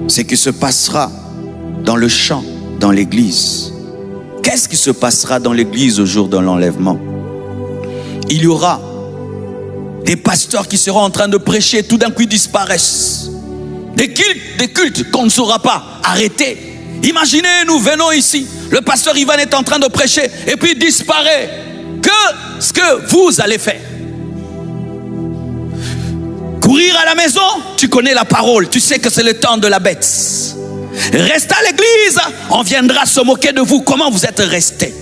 ce qui se passera dans le champ, dans l'église. Qu'est-ce qui se passera dans l'église au jour de l'enlèvement? Il y aura des pasteurs qui seront en train de prêcher, tout d'un coup ils disparaissent. Des cultes qu'on ne saura pas arrêter. Imaginez, nous venons ici, le pasteur Ivan est en train de prêcher et puis il disparaît. Qu'est-ce que vous allez faire? Courir à la maison? Tu connais la parole, tu sais que c'est le temps de la bête. Restez à l'église, on viendra se moquer de vous. Comment vous êtes restés?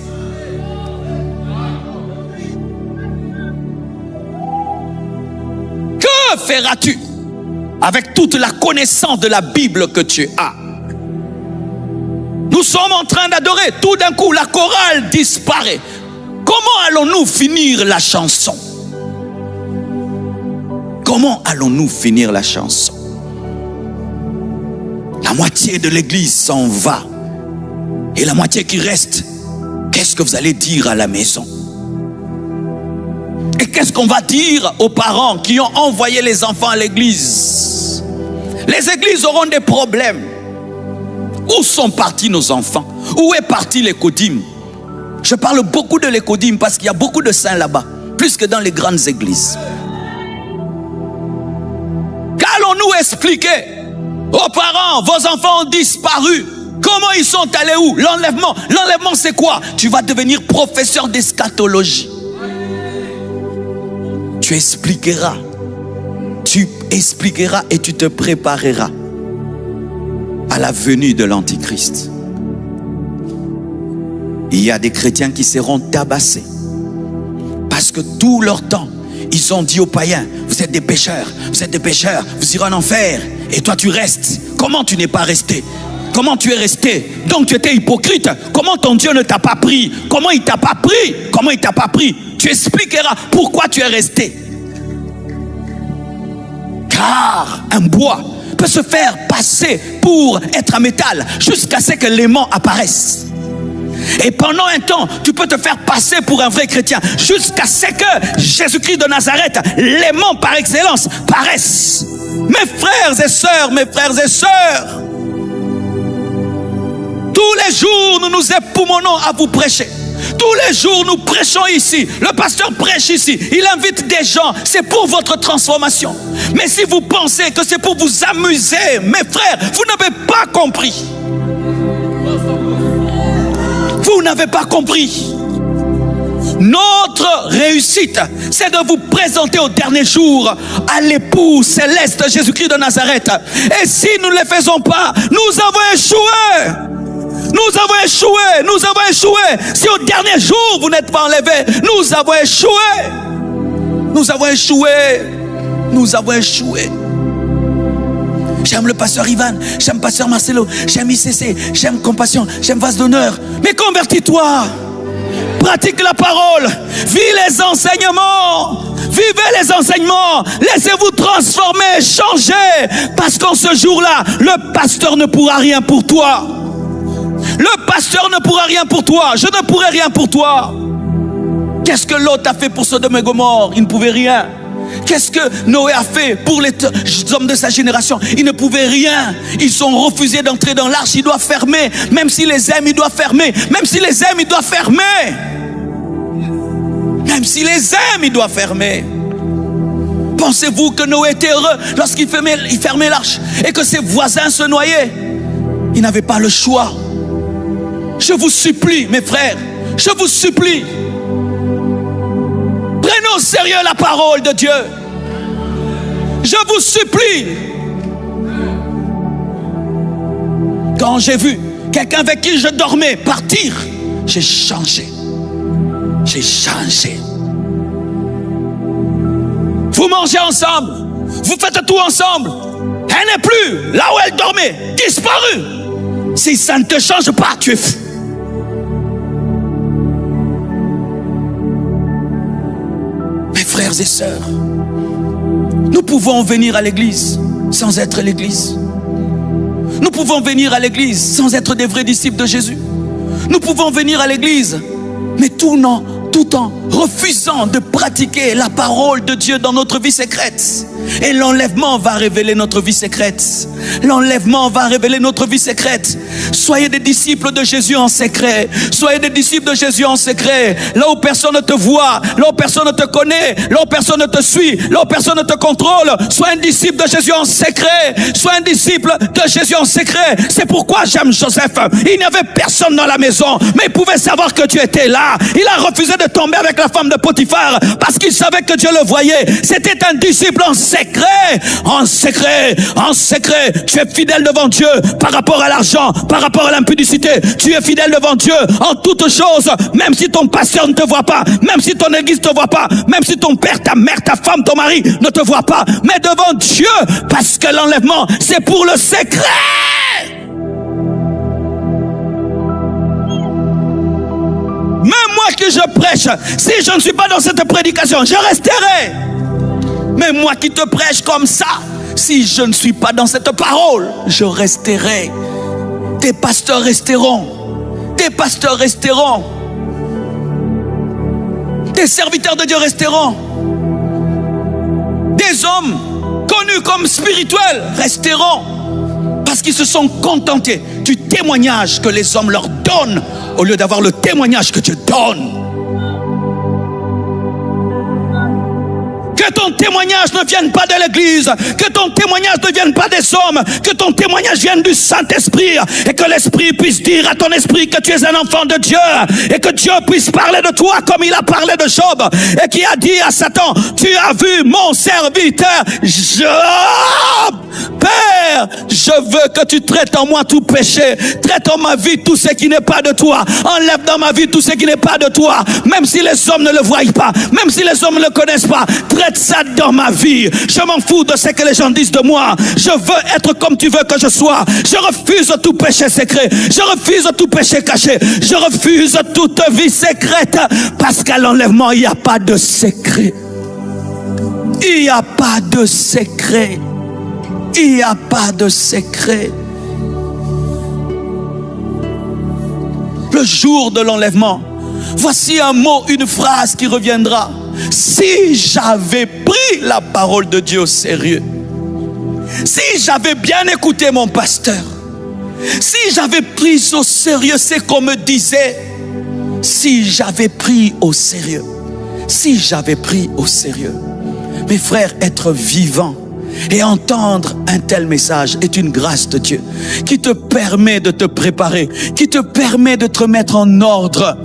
Que feras-tu avec toute la connaissance de la Bible que tu as? Nous sommes en train d'adorer, tout d'un coup la chorale disparaît. Comment allons-nous finir la chanson? Comment allons-nous finir la chanson? La moitié de l'église s'en va. Et la moitié qui reste, qu'est-ce que vous allez dire à la maison? Et qu'est-ce qu'on va dire aux parents qui ont envoyé les enfants à l'église? Les églises auront des problèmes. Où sont partis nos enfants? Où est parti l'écodim? Je parle beaucoup de l'écodim parce qu'il y a beaucoup de saints là-bas, plus que dans les grandes églises. Qu'allons-nous expliquer aux parents? Vos enfants ont disparu. Comment ils sont allés où? L'enlèvement. L'enlèvement c'est quoi? Tu vas devenir professeur d'eschatologie. Tu expliqueras et tu te prépareras à la venue de l'Antichrist. Il y a des chrétiens qui seront tabassés parce que tout leur temps ils ont dit aux païens: vous êtes des pécheurs, vous irez en enfer. Et toi tu restes. Comment tu n'es pas resté? Comment tu es resté? Donc tu étais hypocrite. Comment ton Dieu ne t'a pas pris? Comment il t'a pas pris? Comment il t'a pas pris? Tu expliqueras pourquoi tu es resté. Car un bois peut se faire passer pour être un métal jusqu'à ce que l'aimant apparaisse. Et pendant un temps, tu peux te faire passer pour un vrai chrétien jusqu'à ce que Jésus-Christ de Nazareth, l'aimant par excellence, paraisse. Mes frères et sœurs, tous les jours nous nous époumonnons à vous prêcher. Tous les jours nous prêchons ici. Le pasteur prêche ici. Il invite des gens. C'est pour votre transformation. Mais si vous pensez que c'est pour vous amuser, mes frères, vous n'avez pas compris. Vous n'avez pas compris. Notre réussite, c'est de vous présenter au dernier jour à l'époux céleste Jésus-Christ de Nazareth. Et si nous ne le faisons pas, nous avons échoué. Nous avons échoué, nous avons échoué. Si au dernier jour vous n'êtes pas enlevé, nous avons échoué. Nous avons échoué. Nous avons échoué. J'aime le pasteur Ivan, j'aime pasteur Marcelo, j'aime ICC, j'aime Compassion, j'aime Vase d'honneur. Mais convertis-toi. Pratique la parole. Vis les enseignements. Vivez les enseignements. Laissez-vous transformer, changer. Parce qu'en ce jour-là, le pasteur ne pourra rien pour toi. Le pasteur ne pourra rien pour toi. Je ne pourrai rien pour toi. Qu'est-ce que Lot a fait pour Sodome et Gomorrhe? Il ne pouvait rien. Qu'est-ce que Noé a fait pour les hommes de sa génération? Ils ne pouvaient rien. Ils ont refusé d'entrer dans l'arche. Il doit fermer. Même s'il les aime, il doit fermer. Même s'il les aime, il doit fermer. Même s'il les aime, il doit fermer. Pensez-vous que Noé était heureux lorsqu'il fermait l'arche et que ses voisins se noyaient? Il n'avait pas le choix. Je vous supplie, mes frères, je vous supplie, prenez au sérieux la parole de Dieu. Je vous supplie. Quand j'ai vu quelqu'un avec qui je dormais partir, j'ai changé. J'ai changé. Vous mangez ensemble, vous faites tout ensemble. Elle n'est plus là où elle dormait, disparue. Si ça ne te change pas, tu es fou. Mes frères et sœurs, nous pouvons venir à l'église sans être l'église. Nous pouvons venir à l'église sans être des vrais disciples de Jésus. Nous pouvons venir à l'église, mais tout tout en refusant de pratiquer la parole de Dieu dans notre vie secrète. Et l'enlèvement va révéler notre vie secrète. L'enlèvement va révéler notre vie secrète. Soyez des disciples de Jésus en secret. Soyez des disciples de Jésus en secret. Là où personne ne te voit, là où personne ne te connaît, là où personne ne te suit, là où personne ne te contrôle. Sois un disciple de Jésus en secret. Sois un disciple de Jésus en secret. C'est pourquoi j'aime Joseph. Il n'y avait personne dans la maison, mais il pouvait savoir que tu étais là. Il a refusé de tomber avec la femme de Potiphar parce qu'il savait que Dieu le voyait. C'était un disciple en secret. En secret, en secret. Tu es fidèle devant Dieu par rapport à l'argent, par rapport à l'impudicité. Tu es fidèle devant Dieu en toutes choses, même si ton pasteur ne te voit pas, même si ton église ne te voit pas, même si ton père, ta mère, ta femme, ton mari ne te voit pas, mais devant Dieu, parce que l'enlèvement, c'est pour le secret. Même moi que je prêche, si je ne suis pas dans cette prédication, je resterai. Mais moi qui te prêche comme ça, si je ne suis pas dans cette parole, je resterai. Tes pasteurs resteront. Tes pasteurs resteront. Tes serviteurs de Dieu resteront. Des hommes connus comme spirituels resteront. Parce qu'ils se sont contentés du témoignage que les hommes leur donnent au lieu d'avoir le témoignage que Dieu donne. Que ton témoignage ne vienne pas de l'église, que ton témoignage ne vienne pas des hommes, que ton témoignage vienne du Saint-Esprit et que l'Esprit puisse dire à ton esprit que tu es un enfant de Dieu et que Dieu puisse parler de toi comme il a parlé de Job et qui a dit à Satan, tu as vu mon serviteur Job. Père, je veux que tu traites en moi tout péché, traite en ma vie tout ce qui n'est pas de toi, enlève dans ma vie tout ce qui n'est pas de toi, même si les hommes ne le voient pas, même si les hommes ne le connaissent pas, traite ça dans ma vie. Je m'en fous de ce que les gens disent de moi. Je veux être comme tu veux que je sois. Je refuse tout péché secret. Je refuse tout péché caché. Je refuse toute vie secrète. Parce qu'à l'enlèvement, il n'y a pas de secret. Il n'y a pas de secret. Il n'y a pas de secret. Le jour de l'enlèvement, voici un mot, une phrase qui reviendra. Si j'avais pris la parole de Dieu au sérieux, si j'avais bien écouté mon pasteur, si j'avais pris au sérieux ce qu'on me disait, si j'avais pris au sérieux, si j'avais pris au sérieux. Mes frères, être vivant et entendre un tel message est une grâce de Dieu qui te permet de te préparer, qui te permet de te mettre en ordre.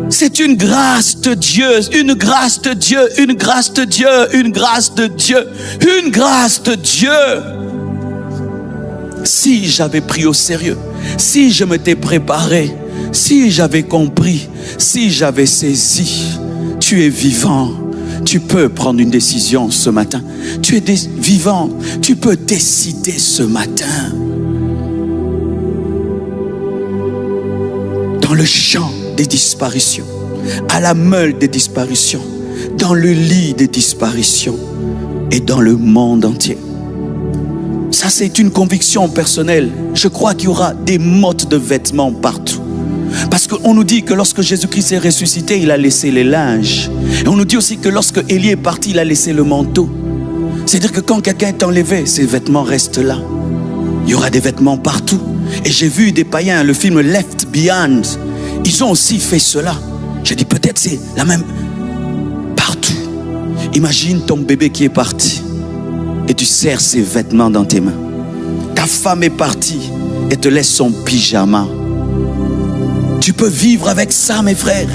C'est une grâce de Dieu, une grâce de Dieu, une grâce de Dieu, une grâce de Dieu, une grâce de Dieu. Si j'avais pris au sérieux, si je m'étais préparé, si j'avais compris, si j'avais saisi, tu es vivant. Tu peux prendre une décision ce matin. Tu es vivant. Tu peux décider ce matin. Dans le champ des disparitions, à la meule des disparitions, dans le lit des disparitions et dans le monde entier. Ça, c'est une conviction personnelle. Je crois qu'il y aura des mottes de vêtements partout. Parce qu'on nous dit que lorsque Jésus-Christ est ressuscité, il a laissé les linges. Et on nous dit aussi que lorsque Élie est parti, il a laissé le manteau. C'est-à-dire que quand quelqu'un est enlevé, ses vêtements restent là. Il y aura des vêtements partout. Et j'ai vu des païens, le film Left Behind, ils ont aussi fait cela. J'ai dit peut-être c'est la même partout. Imagine ton bébé qui est parti et tu serres ses vêtements dans tes mains. Ta femme est partie et te laisse son pyjama. Tu peux vivre avec ça, mes frères.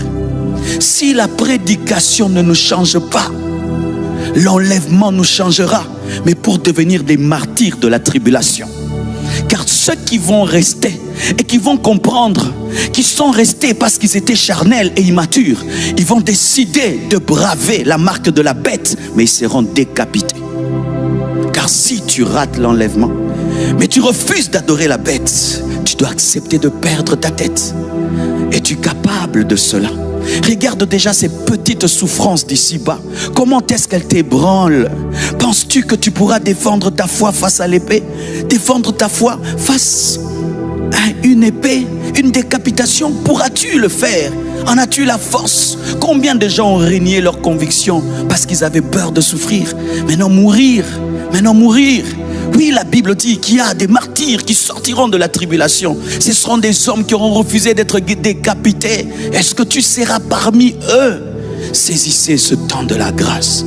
Si la prédication ne nous change pas, l'enlèvement nous changera, mais pour devenir des martyrs de la tribulation. Car ceux qui vont rester et qui vont comprendre, qui sont restés parce qu'ils étaient charnels et immatures, ils vont décider de braver la marque de la bête, mais ils seront décapités. Car si tu rates l'enlèvement, mais tu refuses d'adorer la bête, tu dois accepter de perdre ta tête. Es-tu capable de cela? Regarde déjà ces petites souffrances d'ici-bas. Comment est-ce qu'elles t'ébranlent? Penses-tu que tu pourras défendre ta foi face à l'épée? Défendre ta foi face à une épée Une décapitation, pourras-tu le faire? En as-tu la force? Combien de gens ont renié leurs convictions parce qu'ils avaient peur de souffrir? Maintenant mourir, maintenant mourir. Oui, la Bible dit qu'il y a des martyrs qui sortiront de la tribulation. Ce seront des hommes qui auront refusé d'être décapités. Est-ce que tu seras parmi eux? Saisissez ce temps de la grâce.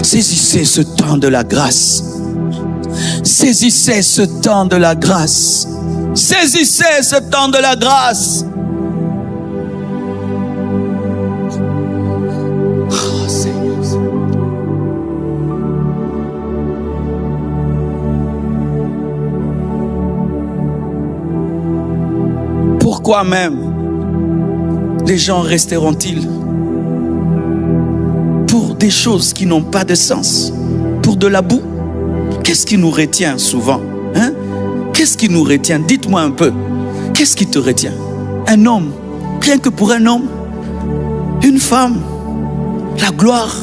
Saisissez ce temps de la grâce. Saisissez ce temps de la grâce. Saisissez ce temps de la grâce. Oh Seigneur. Pourquoi même les gens resteront-ils pour des choses qui n'ont pas de sens, pour de la boue? Qu'est-ce qui nous retient souvent, hein? Qu'est-ce qui nous retient? Dites-moi un peu. Qu'est-ce qui te retient? Un homme, rien que pour un homme. Une femme, la gloire,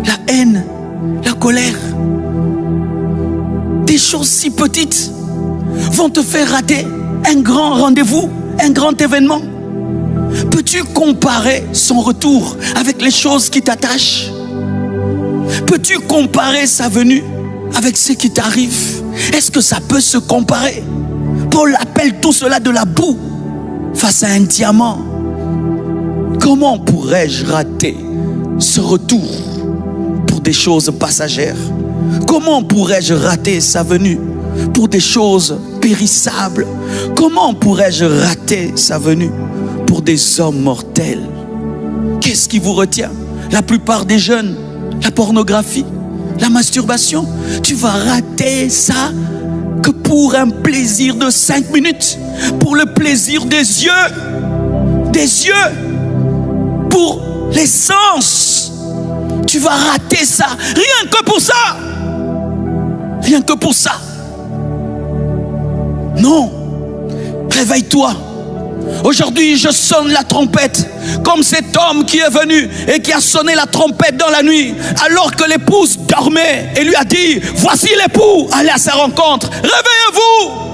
la haine, la colère. Des choses si petites vont te faire rater un grand rendez-vous, un grand événement. Peux-tu comparer son retour avec les choses qui t'attachent? Peux-tu comparer sa venue avec ce qui t'arrive? Est-ce que ça peut se comparer? Paul appelle tout cela de la boue face à un diamant. Comment pourrais-je rater ce retour pour des choses passagères? Comment pourrais-je rater sa venue pour des choses périssables? Comment pourrais-je rater sa venue pour des hommes mortels? Qu'est-ce qui vous retient? La plupart des jeunes, la pornographie, la masturbation. Tu vas rater ça que pour un plaisir de 5 minutes, pour le plaisir des yeux, pour les sens. Tu vas rater ça, rien que pour ça. Rien que pour ça. Non, réveille-toi. Aujourd'hui, je sonne la trompette comme cet homme qui est venu et qui a sonné la trompette dans la nuit alors que l'épouse dormait et lui a dit: voici l'époux, allez à sa rencontre, réveillez-vous.